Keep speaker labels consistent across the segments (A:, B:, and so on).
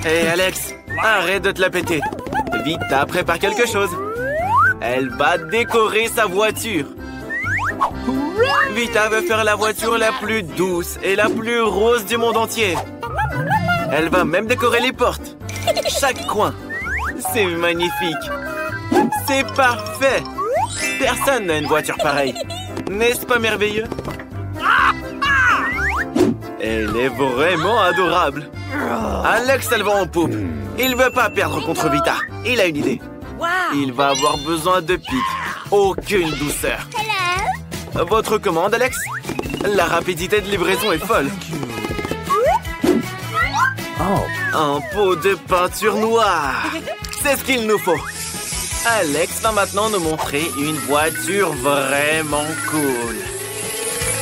A: Hé Alex, arrête de te la péter. Vita prépare quelque chose. Elle va décorer sa voiture. Vita veut faire la voiture la plus douce et la plus rose du monde entier. Elle va même décorer les portes. Chaque coin. C'est magnifique. C'est parfait. Personne n'a une voiture pareille. N'est-ce pas merveilleux? Elle est vraiment adorable. Alex, elle va en poupe. Il veut pas perdre contre Vita. Il a une idée. Il va avoir besoin de pique. Aucune douceur. Votre commande, Alex? La rapidité de livraison est folle. Un pot de peinture noire. C'est ce qu'il nous faut. Alex va maintenant nous montrer une voiture vraiment cool.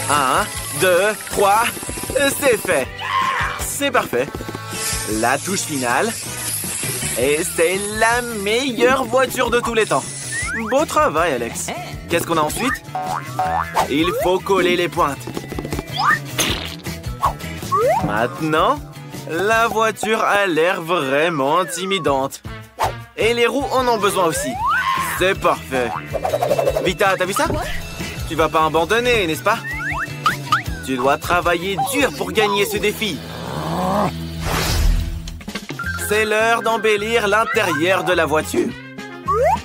A: 1, 2, 3. C'est fait. C'est parfait. La touche finale. Et c'est la meilleure voiture de tous les temps. Beau travail, Alex. Qu'est-ce qu'on a ensuite? Il faut coller les pointes. Maintenant, la voiture a l'air vraiment intimidante. Et les roues en ont besoin aussi. C'est parfait. Vita, t'as vu ça? Tu vas pas abandonner, n'est-ce pas? Tu dois travailler dur pour gagner ce défi. C'est l'heure d'embellir l'intérieur de la voiture.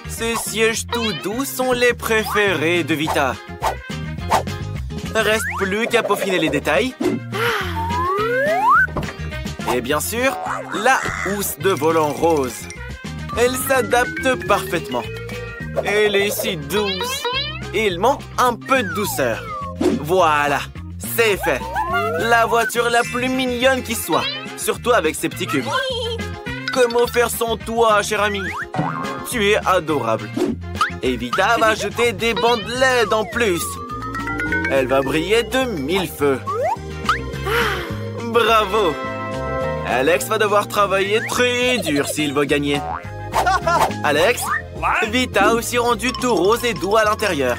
A: Ces sièges tout doux sont les préférés de Vita. Reste plus qu'à peaufiner les détails. Et bien sûr, la housse de volant rose. Elle s'adapte parfaitement. Elle est si douce. Il manque un peu de douceur. Voilà, c'est fait. La voiture la plus mignonne qui soit. Surtout avec ses petits cubes. Comment faire sans toi, cher ami? Tu es adorable. Et Vita va ajouter des bandes LED en plus. Elle va briller de 1000 feux. Bravo! Alex va devoir travailler très dur s'il veut gagner. Alex, Vita a aussi rendu tout rose et doux à l'intérieur.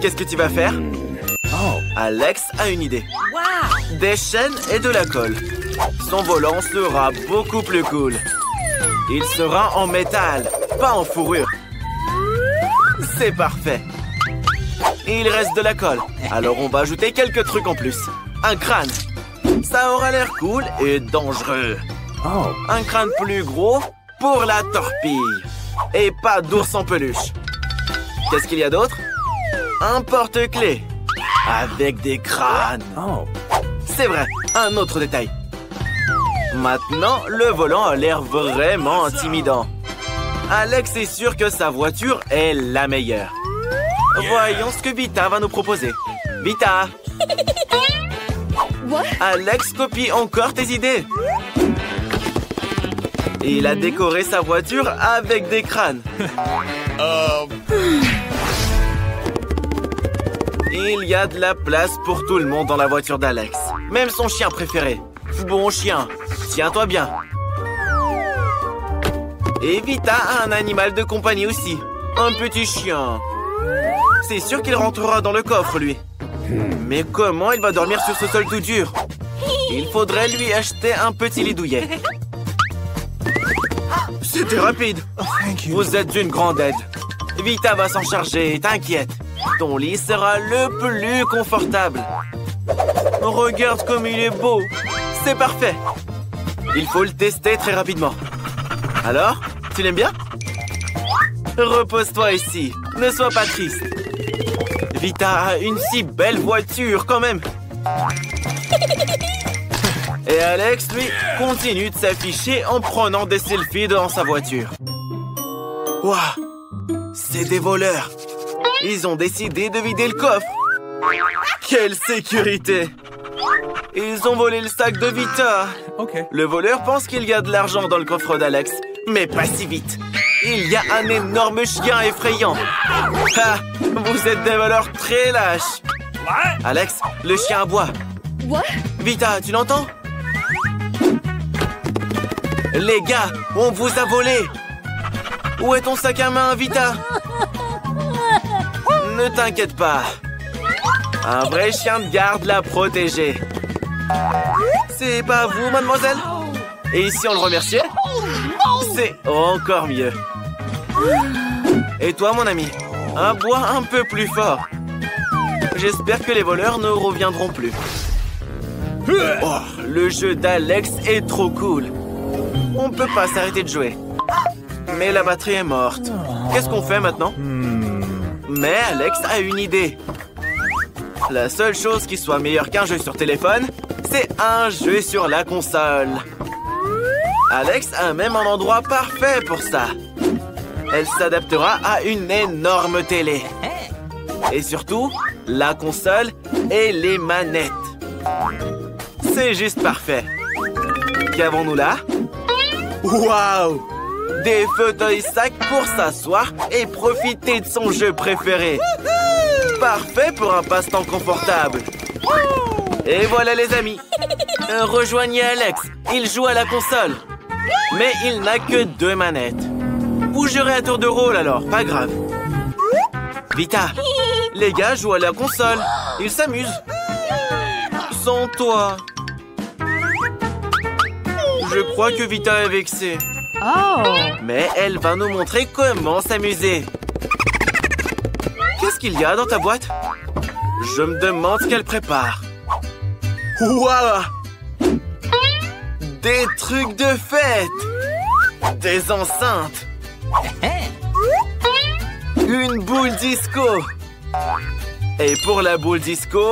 A: Qu'est-ce que tu vas faire? Alex a une idée. Des chaînes et de la colle. Son volant sera beaucoup plus cool. Il sera en métal, pas en fourrure. C'est parfait. Il reste de la colle. Alors on va ajouter quelques trucs en plus. Un crâne. Ça aura l'air cool et dangereux. Un crâne plus gros pour la torpille. Et pas d'ours en peluche. Qu'est-ce qu'il y a d'autre? Un porte-clés. Avec des crânes. C'est vrai, un autre détail. Maintenant, le volant a l'air vraiment intimidant. Alex est sûr que sa voiture est la meilleure. Voyons ce que Vita va nous proposer. Vita! Alex copie encore tes idées. Il a décoré sa voiture avec des crânes. Il y a de la place pour tout le monde dans la voiture d'Alex. Même son chien préféré. Bon chien, tiens-toi bien. Et Vita a un animal de compagnie aussi. Un petit chien. C'est sûr qu'il rentrera dans le coffre, lui. Mais comment il va dormir sur ce sol tout dur? Il faudrait lui acheter un petit lit douillet. C'était rapide. Vous êtes d'une grande aide. Vita va s'en charger, t'inquiète. Ton lit sera le plus confortable. Regarde comme il est beau. C'est parfait. Il faut le tester très rapidement. Alors, tu l'aimes bien? Repose-toi ici. Ne sois pas triste. Vita a une si belle voiture quand même. Et Alex, lui, continue de s'afficher en prenant des selfies dans sa voiture. Waouh! C'est des voleurs. Ils ont décidé de vider le coffre. Quelle sécurité! Ils ont volé le sac de Vita. Le voleur pense qu'il y a de l'argent dans le coffre d'Alex. Mais pas si vite. Il y a un énorme chien effrayant. Ah, vous êtes des voleurs très lâches. Alex, le chien aboie. Vita, tu l'entends? Les gars, on vous a volé. Où est ton sac à main, Vita? Ne t'inquiète pas. Un vrai chien de garde l'a protégé. C'est pas vous, mademoiselle? Et si on le remerciait? C'est encore mieux. Et toi, mon ami? Un bois un peu plus fort. J'espère que les voleurs ne reviendront plus. Oh, le jeu d'Alex est trop cool. On ne peut pas s'arrêter de jouer. Mais la batterie est morte. Qu'est-ce qu'on fait maintenant? Mais Alex a une idée. La seule chose qui soit meilleure qu'un jeu sur téléphone, c'est un jeu sur la console. Alex a même un endroit parfait pour ça. Elle s'adaptera à une énorme télé. Et surtout, la console et les manettes. C'est juste parfait. Qu'avons-nous là? Waouh! Des fauteuils sacs pour s'asseoir et profiter de son jeu préféré. Parfait pour un passe-temps confortable. Et voilà les amis. Rejoignez Alex. Il joue à la console. Mais il n'a que 2 manettes. Vous jouerez à tour de rôle alors, pas grave. Vita, les gars jouent à la console. Ils s'amusent. Sans toi. Je crois que Vita est vexée.
B: Oh.
A: Mais elle va nous montrer comment s'amuser. Qu'est-ce qu'il y a dans ta boîte? Je me demande ce qu'elle prépare. Waouh! Des trucs de fête! Des enceintes! Une boule disco! Et pour la boule disco,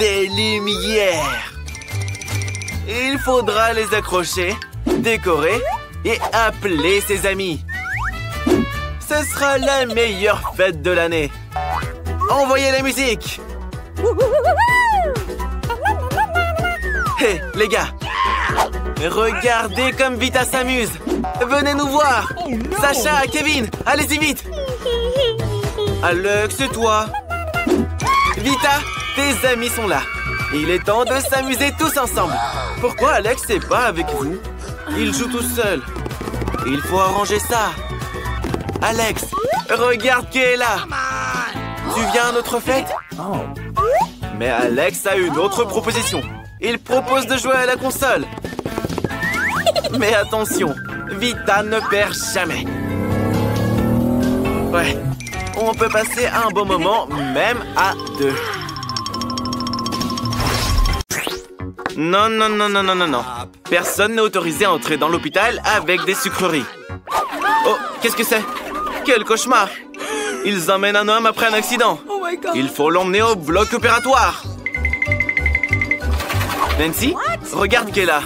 A: des lumières! Il faudra les accrocher, décorer et appeler ses amis. Ce sera la meilleure fête de l'année. Envoyez la musique! Hé, les gars! Regardez comme Vita s'amuse! Venez nous voir! Sacha, Kevin, allez-y vite! Alex, c'est toi! Vita, tes amis sont là! Il est temps de s'amuser tous ensemble! Pourquoi Alex n'est pas avec vous? Il joue tout seul! Il faut arranger ça! Alex, regarde qui est là! Tu viens à notre fête? Mais Alex a une autre proposition. Il propose de jouer à la console. Mais attention, Vita ne perd jamais. Ouais, on peut passer un bon moment, même à 2. Non, non, non, non, non, non, non. Personne n'est autorisé à entrer dans l'hôpital avec des sucreries. Oh, qu'est-ce que c'est? Quel cauchemar! Ils emmènent un homme après un accident. Il faut l'emmener au bloc opératoire. Nancy, regarde qui est là.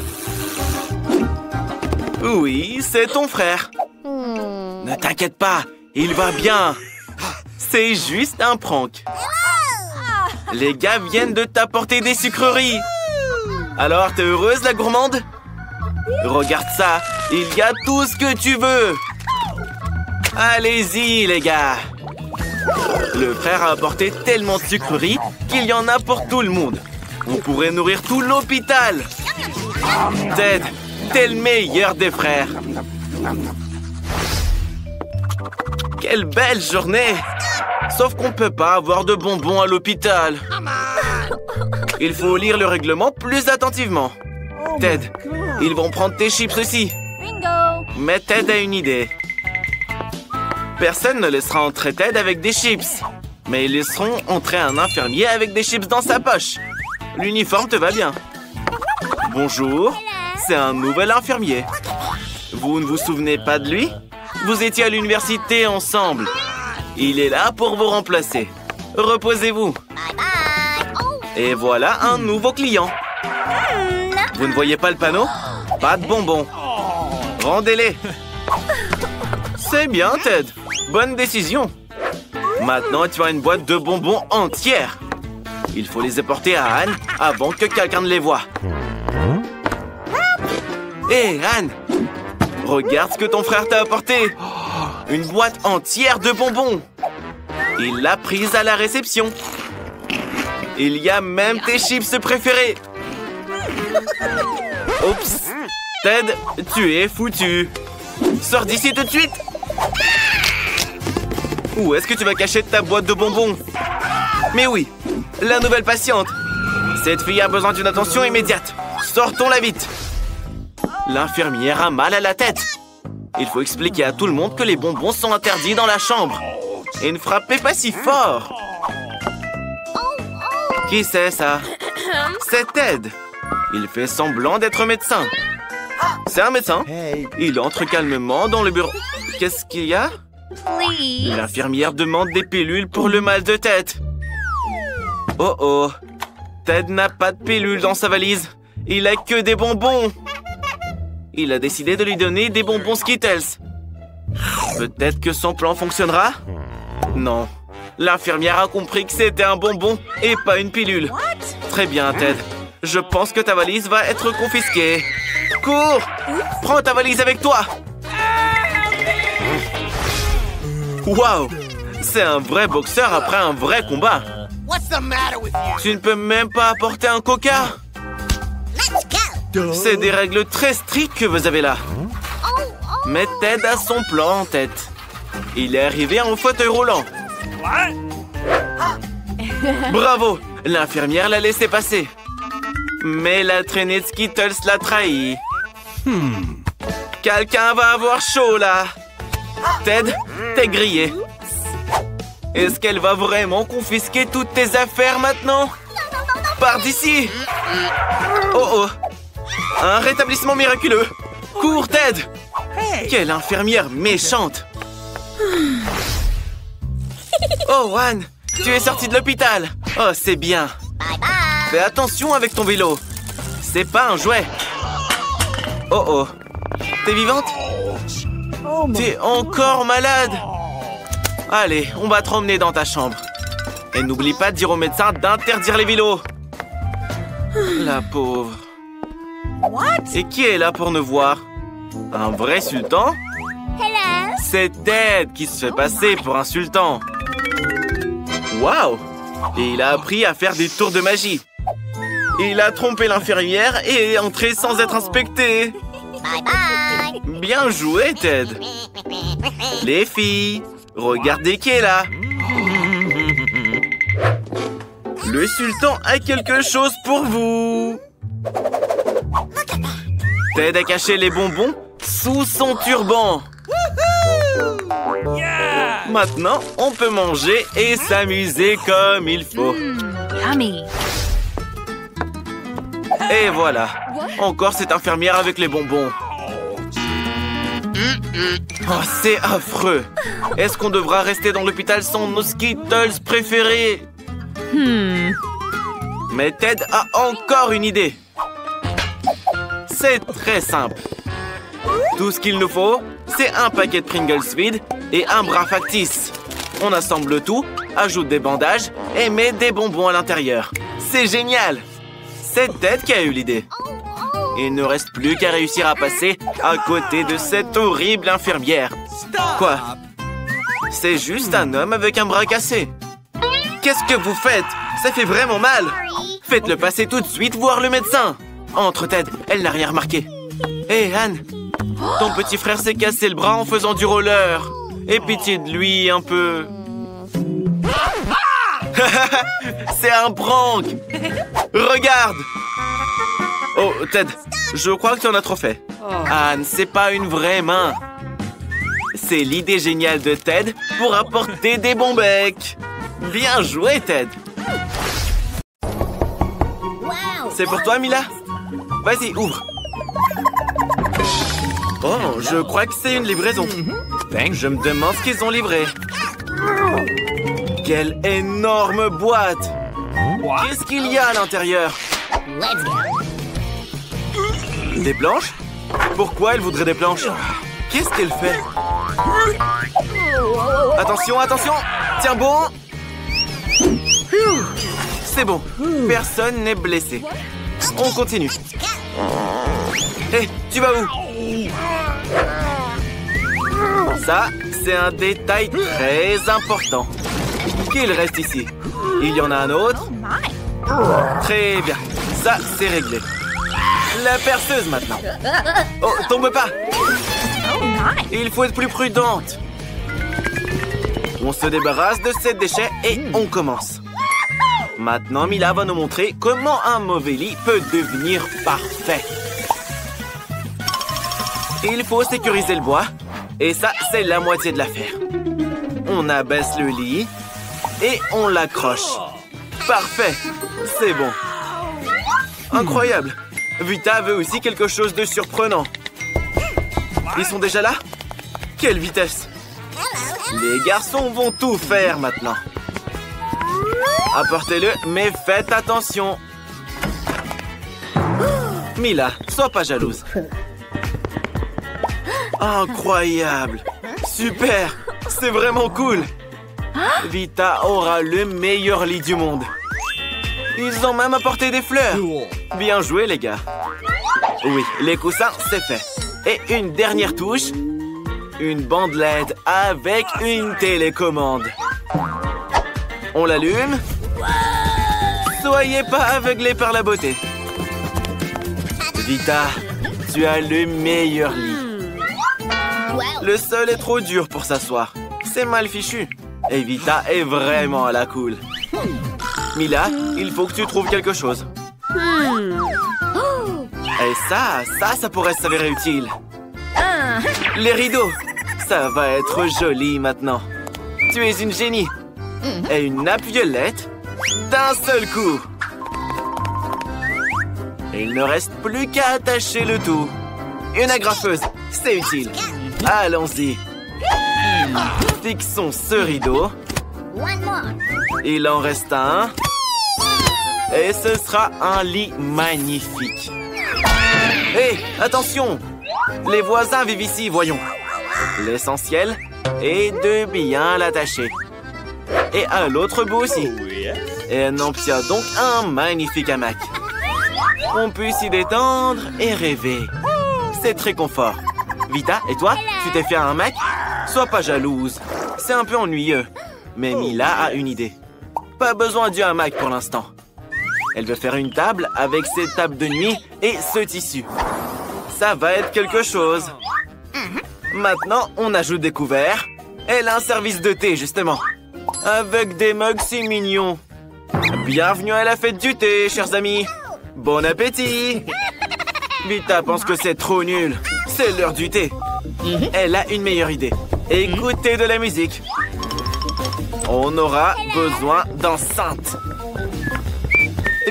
A: Oui, c'est ton frère. Ne t'inquiète pas, il va bien. C'est juste un prank. Les gars viennent de t'apporter des sucreries. Alors, t'es heureuse, la gourmande? Regarde ça, il y a tout ce que tu veux. Allez-y, les gars. Le frère a apporté tellement de sucreries qu'il y en a pour tout le monde. On pourrait nourrir tout l'hôpital. Ted, t'es le meilleur des frères. Quelle belle journée. Sauf qu'on peut pas avoir de bonbons à l'hôpital. Il faut lire le règlement plus attentivement. Ted, ils vont prendre tes chips aussi.
B: Bingo.
A: Mais Ted a une idée. Personne ne laissera entrer Ted avec des chips. Mais ils laisseront entrer un infirmier avec des chips dans sa poche. L'uniforme te va bien. Bonjour, c'est un nouvel infirmier. Vous ne vous souvenez pas de lui? Vous étiez à l'université ensemble. Il est là pour vous remplacer. Reposez-vous. Et voilà un nouveau client. Vous ne voyez pas le panneau? Pas de bonbons. Rendez-les. C'est bien, Ted. Bonne décision. Maintenant, tu as une boîte de bonbons entière. Il faut les apporter à Anne avant que quelqu'un ne les voie. Hé, Anne! Regarde ce que ton frère t'a apporté. Une boîte entière de bonbons. Il l'a prise à la réception. Il y a même tes chips préférés. Oups. Ted, tu es foutu. Sors d'ici tout de suite. Où est-ce que tu vas cacher ta boîte de bonbons? Mais oui, la nouvelle patiente. Cette fille a besoin d'une attention immédiate. Sortons-la vite. L'infirmière a mal à la tête. Il faut expliquer à tout le monde que les bonbons sont interdits dans la chambre. Et ne frappez pas si fort. Qui c'est ça? C'est Ted. Il fait semblant d'être médecin. C'est un médecin. Il entre calmement dans le bureau. Qu'est-ce qu'il y a? L'infirmière demande des pilules pour le mal de tête. Oh oh. Ted n'a pas de pilules dans sa valise. Il a que des bonbons. Il a décidé de lui donner des bonbons Skittles. Peut-être que son plan fonctionnera? Non. L'infirmière a compris que c'était un bonbon et pas une pilule. Très bien, Ted. Je pense que ta valise va être confisquée. Cours! Prends ta valise avec toi! Waouh! C'est un vrai boxeur après un vrai combat. Tu ne peux même pas apporter un coca? C'est des règles très strictes que vous avez là. Mais Ted a son plan en tête. Il est arrivé en fauteuil roulant. Bravo! L'infirmière l'a laissé passer. Mais la traînée de Skittles l'a trahi. Quelqu'un va avoir chaud là. Ted, t'es grillé. Est-ce qu'elle va vraiment confisquer toutes tes affaires maintenant? Pars d'ici! Oh oh! Un rétablissement miraculeux! Cours, Ted! Quelle infirmière méchante! Oh, Juan! Tu es sorti de l'hôpital! Oh, c'est bien! Fais attention avec ton vélo! C'est pas un jouet! Oh oh! T'es vivante? T'es encore malade? Allez, on va te emmener dans ta chambre. Et n'oublie pas de dire au médecin d'interdire les vélos. La pauvre. Et qui est là pour nous voir? Un vrai sultan? C'est Ted qui se fait passer pour un sultan. Waouh! Et il a appris à faire des tours de magie. Il a trompé l'infirmière et est entré sans être inspecté. Bien joué, Ted. Les filles, regardez qui est là. Le sultan a quelque chose pour vous. Ted a caché les bonbons sous son turban. Maintenant, on peut manger et s'amuser comme il faut. Et voilà. Encore cette infirmière avec les bonbons. Oh, c'est affreux. Est-ce qu'on devra rester dans l'hôpital sans nos Skittles préférés? Mais Ted a encore une idée. C'est très simple. Tout ce qu'il nous faut, c'est un paquet de Pringles vide et un bras factice. On assemble tout, ajoute des bandages et met des bonbons à l'intérieur. C'est génial! C'est Ted qui a eu l'idée. Il ne reste plus qu'à réussir à passer à côté de cette horrible infirmière. Quoi? C'est juste un homme avec un bras cassé. Qu'est-ce que vous faites? Ça fait vraiment mal. Faites-le passer tout de suite voir le médecin. Entre, Ted, elle n'a rien remarqué. Hé, Anne, ton petit frère s'est cassé le bras en faisant du roller. Aie pitié de lui un peu. C'est un prank. Regarde. Oh, Ted, je crois que tu en as trop fait. Anne, c'est pas une vraie main. C'est l'idée géniale de Ted pour apporter des bons becs. Bien joué, Ted. C'est pour toi, Mila? Vas-y, ouvre. Oh, je crois que c'est une livraison. Je me demande ce qu'ils ont livré. Quelle énorme boîte! Qu'est-ce qu'il y a à l'intérieur? Des planches? Pourquoi elle voudrait des planches? Qu'est-ce qu'elle fait? Attention, attention! Tiens bon! C'est bon, personne n'est blessé. On continue. Hé, tu vas où? Ça, c'est un détail très important. Qu'il reste ici. Il y en a un autre. Très bien. Ça, c'est réglé. La perceuse maintenant. Oh, tombe pas. Il faut être plus prudente. On se débarrasse de ces déchets et on commence. Maintenant, Mila va nous montrer comment un mauvais lit peut devenir parfait. Il faut sécuriser le bois. Et ça, c'est la moitié de l'affaire. On abaisse le lit et on l'accroche. Parfait, c'est bon. Incroyable. Vita veut aussi quelque chose de surprenant. Ils sont déjà là? Quelle vitesse! Les garçons vont tout faire maintenant. Apportez-le, mais faites attention. Mila, sois pas jalouse. Incroyable! Super! C'est vraiment cool! Vita aura le meilleur lit du monde. Ils ont même apporté des fleurs. Bien joué, les gars. Oui, les coussins, c'est fait. Et une dernière touche. Une bande LED avec une télécommande. On l'allume. Soyez pas aveuglés par la beauté. Vita, tu as le meilleur lit. Le sol est trop dur pour s'asseoir. C'est mal fichu. Et Vita est vraiment à la cool. Mila, il faut que tu trouves quelque chose. Et ça pourrait s'avérer utile. Les rideaux. Ça va être joli maintenant. Tu es une génie. Et une nappe violette d'un seul coup. Il ne reste plus qu'à attacher le tout. Une agrafeuse, c'est utile. Allons-y. Fixons ce rideau. Il en reste un. Et ce sera un lit magnifique. Hé, attention! Les voisins vivent ici, voyons. L'essentiel est de bien l'attacher. Et à l'autre bout aussi. Et on obtient donc un magnifique hamac. On peut s'y détendre et rêver. C'est très confort. Vita, et toi, tu t'es fait un hamac? Sois pas jalouse. C'est un peu ennuyeux. Mais Mila a une idée. Pas besoin du hamac pour l'instant. Elle veut faire une table avec ses tables de nuit et ce tissu. Ça va être quelque chose. Maintenant, on ajoute des couverts. Elle a un service de thé, justement. Avec des mugs si mignons. Bienvenue à la fête du thé, chers amis. Bon appétit. Vita pense que c'est trop nul. C'est l'heure du thé. Elle a une meilleure idée. Écoutez de la musique. On aura besoin d'enceintes.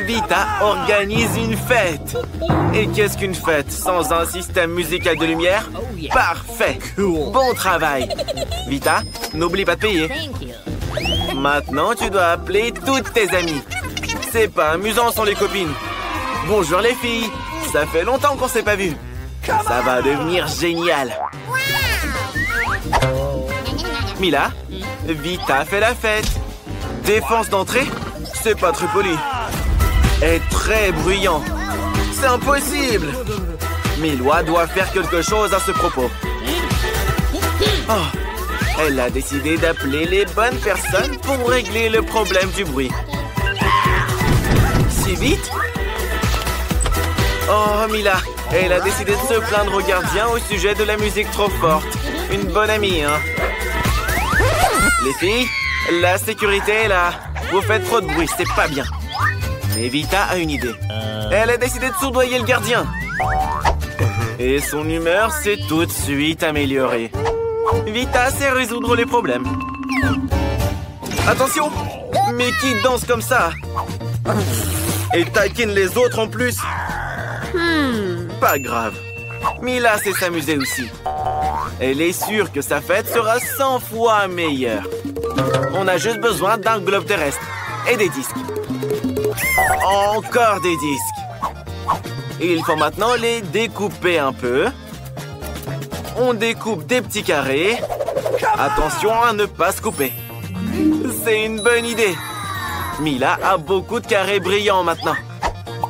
A: Vita organise une fête. Et qu'est-ce qu'une fête sans un système musical de lumière? Parfait. Bon travail. Vita, n'oublie pas de payer. Maintenant, tu dois appeler toutes tes amies. C'est pas amusant sans les copines. Bonjour les filles. Ça fait longtemps qu'on s'est pas vus. Ça va devenir génial. Mila, Vita fait la fête. Défense d'entrée? C'est pas très poli. Est très bruyant. C'est impossible. Mila doit faire quelque chose à ce propos. Oh, elle a décidé d'appeler les bonnes personnes pour régler le problème du bruit. Si vite? Oh, Mila, elle a décidé de se plaindre au gardien au sujet de la musique trop forte. Une bonne amie, hein? Les filles, la sécurité est là. Vous faites trop de bruit, c'est pas bien. Mais Vita a une idée. Elle a décidé de soudoyer le gardien. Et son humeur s'est tout de suite améliorée. Vita sait résoudre les problèmes. Attention! Mais qui danse comme ça? Et taquine les autres en plus? Pas grave. Mila sait s'amuser aussi. Elle est sûre que sa fête sera 100 fois meilleure. On a juste besoin d'un globe terrestre et des disques. Encore des disques. Il faut maintenant les découper un peu. On découpe des petits carrés. Attention à ne pas se couper. C'est une bonne idée. Mila a beaucoup de carrés brillants maintenant.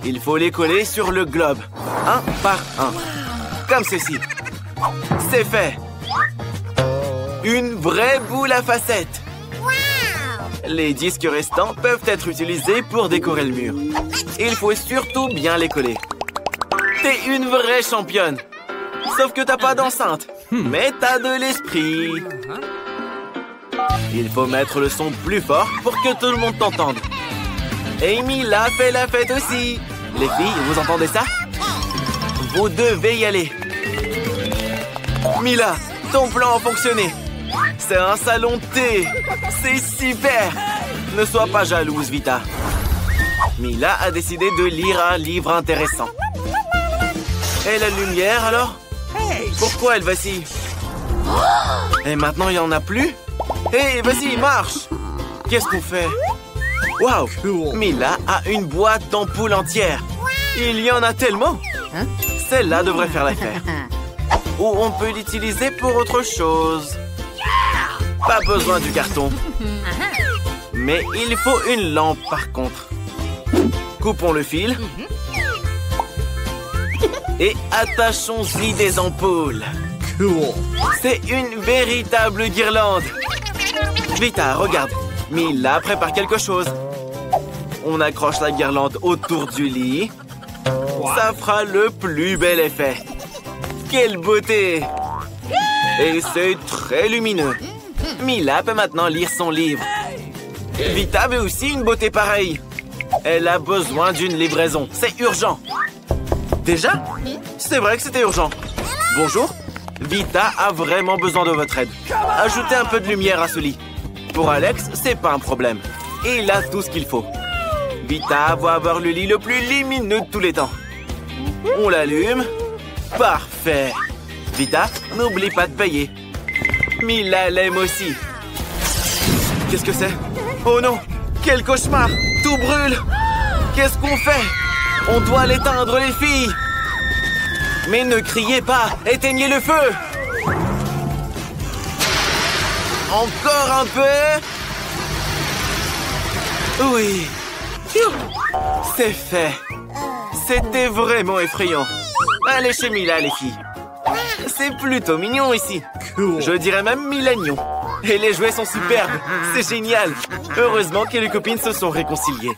A: Il faut les coller sur le globe, un par un. Comme ceci. C'est fait. Une vraie boule à facettes. Les disques restants peuvent être utilisés pour décorer le mur. Il faut surtout bien les coller. T'es une vraie championne. Sauf que t'as pas d'enceinte. Mais t'as de l'esprit. Il faut mettre le son plus fort pour que tout le monde t'entende. Amy l'a fait la fête aussi. Les filles, vous entendez ça? Vous devez y aller. Mila, ton plan a fonctionné. C'est un salon de thé. C'est super. Ne sois pas jalouse, Vita. Mila a décidé de lire un livre intéressant. Et la lumière, alors? Pourquoi elle vacille? Et maintenant, il n'y en a plus? Hé, vas-y, marche! Qu'est-ce qu'on fait? Waouh! Mila a une boîte d'ampoules entière. Il y en a tellement! Celle-là devrait faire l'affaire. Ou on peut l'utiliser pour autre chose. Pas besoin du carton. Mais il faut une lampe, par contre. Coupons le fil. Et attachons-y des ampoules. C'est une véritable guirlande. Vita, regarde. Mila prépare quelque chose. On accroche la guirlande autour du lit. Ça fera le plus bel effet. Quelle beauté! Et c'est très lumineux. Mila peut maintenant lire son livre. Vita veut aussi une beauté pareille. Elle a besoin d'une livraison. C'est urgent. Déjà? C'est vrai que c'était urgent. Bonjour. Vita a vraiment besoin de votre aide. Ajoutez un peu de lumière à ce lit. Pour Alex, c'est pas un problème. Et il a tout ce qu'il faut. Vita va avoir le lit le plus lumineux de tous les temps. On l'allume. Parfait. Vita, n'oublie pas de payer. Mila l'aime aussi. Qu'est-ce que c'est? Oh non! Quel cauchemar! Tout brûle! Qu'est-ce qu'on fait? On doit l'éteindre, les filles! Mais ne criez pas! Éteignez le feu! Encore un peu! Oui! C'est fait! C'était vraiment effrayant! Allez chez Mila, les filles! C'est plutôt mignon ici! Je dirais même milagnon! Et les jouets sont superbes! C'est génial! Heureusement que les copines se sont réconciliées.